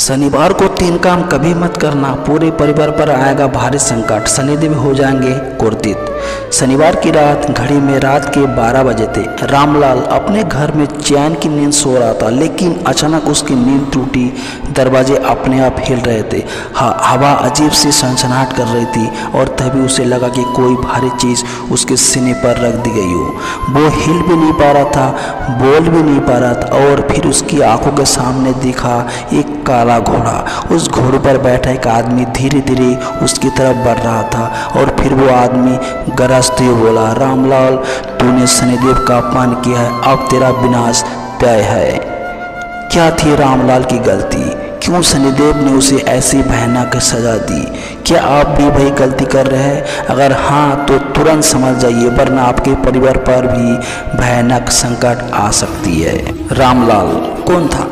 शनिवार को 3 काम कभी मत करना, पूरे परिवार पर आएगा भारी संकट, शनिदेव हो जाएंगे क्रोधित। शनिवार की रात घड़ी में रात के 12 बजे थे। रामलाल अपने घर में चैन की नींद सो रहा था, लेकिन अचानक उसकी नींद टूटी। दरवाजे अपने आप हिल रहे थे, हवा अजीब सी सनसनाहट कर रही थी और तभी उसे लगा कि कोई भारी चीज़ उसके सीने पर रख दी गई हो। वो हिल भी नहीं पा रहा था, बोल भी नहीं पा रहा था और फिर उसकी आंखों के सामने दिखा एक काला घोड़ा। उस घोड़े पर बैठा एक आदमी धीरे धीरे उसकी तरफ बढ़ रहा था और फिर वो आदमी गरजते हुए बोला, रामलाल, तूने शनिदेव का अपमान किया है, अब तेरा विनाश तय है। क्या थी रामलाल की गलती? क्यों शनिदेव ने उसे ऐसी भयानक सजा दी? क्या आप भी वही गलती कर रहे हैं? अगर हाँ तो तुरंत समझ जाइए, वरना आपके परिवार पर भी भयानक संकट आ सकती है। रामलाल कौन था?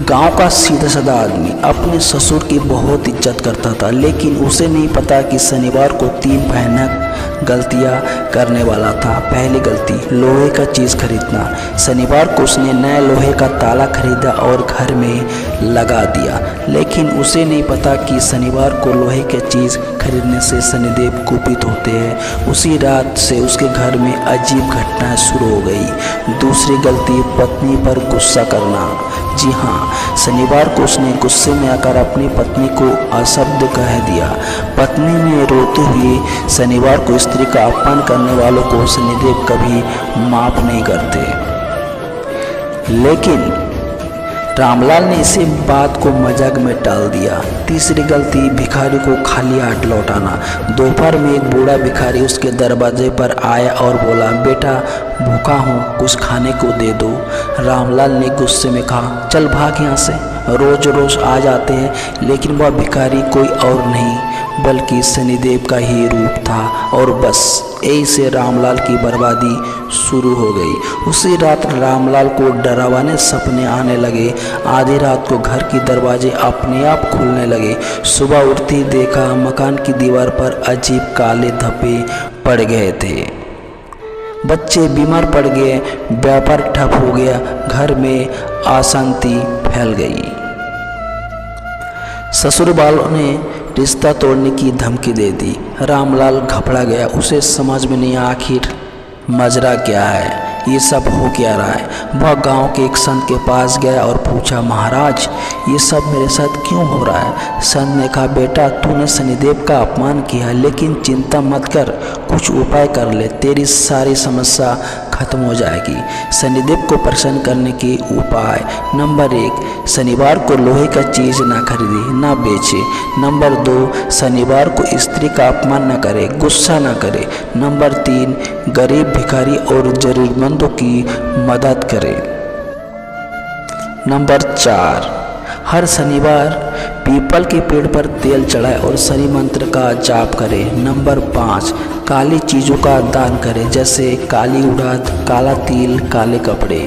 गांव का सीधा साधा आदमी, अपने ससुर की बहुत इज्जत करता था, लेकिन उसे नहीं पता कि शनिवार को 3 भयानक गलतियां करने वाला था। पहली गलती, लोहे का चीज़ खरीदना। शनिवार को उसने नए लोहे का ताला खरीदा और घर में लगा दिया, लेकिन उसे नहीं पता कि शनिवार को लोहे की चीज़ खरीदने से शनिदेव कुपित होते हैं। उसी रात से उसके घर में अजीब घटनाएं शुरू हो गई। दूसरी गलती, पत्नी पर गुस्सा करना। जी हाँ, शनिवार को उसने गुस्से में आकर अपनी पत्नी को अशब्द कह दिया। पत्नी ने रोते हुए शनिवार को स्त्री का अपमान करने वालों को शनिदेव कभी माफ नहीं करते। लेकिन रामलाल ने इसी बात को मजाक में टाल दिया। तीसरी गलती, भिखारी को खाली हाथ लौटाना। दोपहर में एक बूढ़ा भिखारी उसके दरवाजे पर आया और बोला, बेटा भूखा हूँ, कुछ खाने को दे दो। रामलाल ने गुस्से में कहा, चल भाग यहाँ से, रोज रोज आ जाते हैं। लेकिन वह भिखारी कोई और नहीं बल्कि शनिदेव का ही रूप था और बस यही से रामलाल की बर्बादी शुरू हो गई। उसी रात रामलाल को डरावने सपने आने लगे। आधी रात को घर के दरवाजे अपने आप खुलने लगे। सुबह उठते देखा मकान की दीवार पर अजीब काले धब्बे पड़ गए थे। बच्चे बीमार पड़ गए, व्यापार ठप हो गया, घर में अशांति फैल गई। ससुर वालों ने रिश्ता तोड़ने की धमकी दे दी। रामलाल घबरा गया, उसे समझ में नहीं आखिर मजरा क्या है, ये सब हो क्या रहा है। वह गांव के एक संत के पास गया और पूछा, महाराज ये सब मेरे साथ क्यों हो रहा है? संत ने कहा, बेटा तूने शनिदेव का अपमान किया, लेकिन चिंता मत कर, कुछ उपाय कर ले, तेरी सारी समस्या खत्म हो जाएगी। शनिदेव को प्रसन्न करने के उपाय। नंबर 1, शनिवार को लोहे का चीज़ ना खरीदे, ना बेचे। नंबर 2, शनिवार को स्त्री का अपमान न करे, गुस्सा न करे। नंबर 3, गरीब, भिखारी और जरूरतमंदों की मदद करे। नंबर 4, हर शनिवार पीपल के पेड़ पर तेल चढ़ाए और शनि मंत्र का जाप करे। नंबर 5, काली चीज़ों का दान करे, जैसे काली उड़द, काला तिल, काले कपड़े।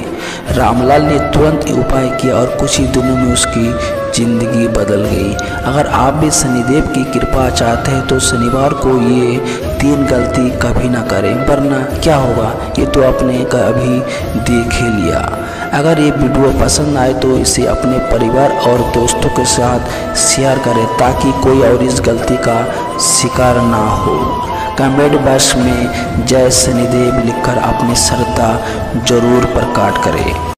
रामलाल ने तुरंत उपाय किया और कुछ ही दिनों में उसकी जिंदगी बदल गई। अगर आप भी शनिदेव की कृपा चाहते हैं तो शनिवार को ये 3 गलती कभी ना करें, वरना क्या होगा ये तो आपने कभी देख ही लिया। अगर ये वीडियो पसंद आए तो इसे अपने परिवार और दोस्तों के साथ शेयर करें ताकि कोई और इस गलती का शिकार ना हो। कमेंट बॉक्स में जय शनिदेव लिखकर अपनी श्रद्धा जरूर प्रकट करें।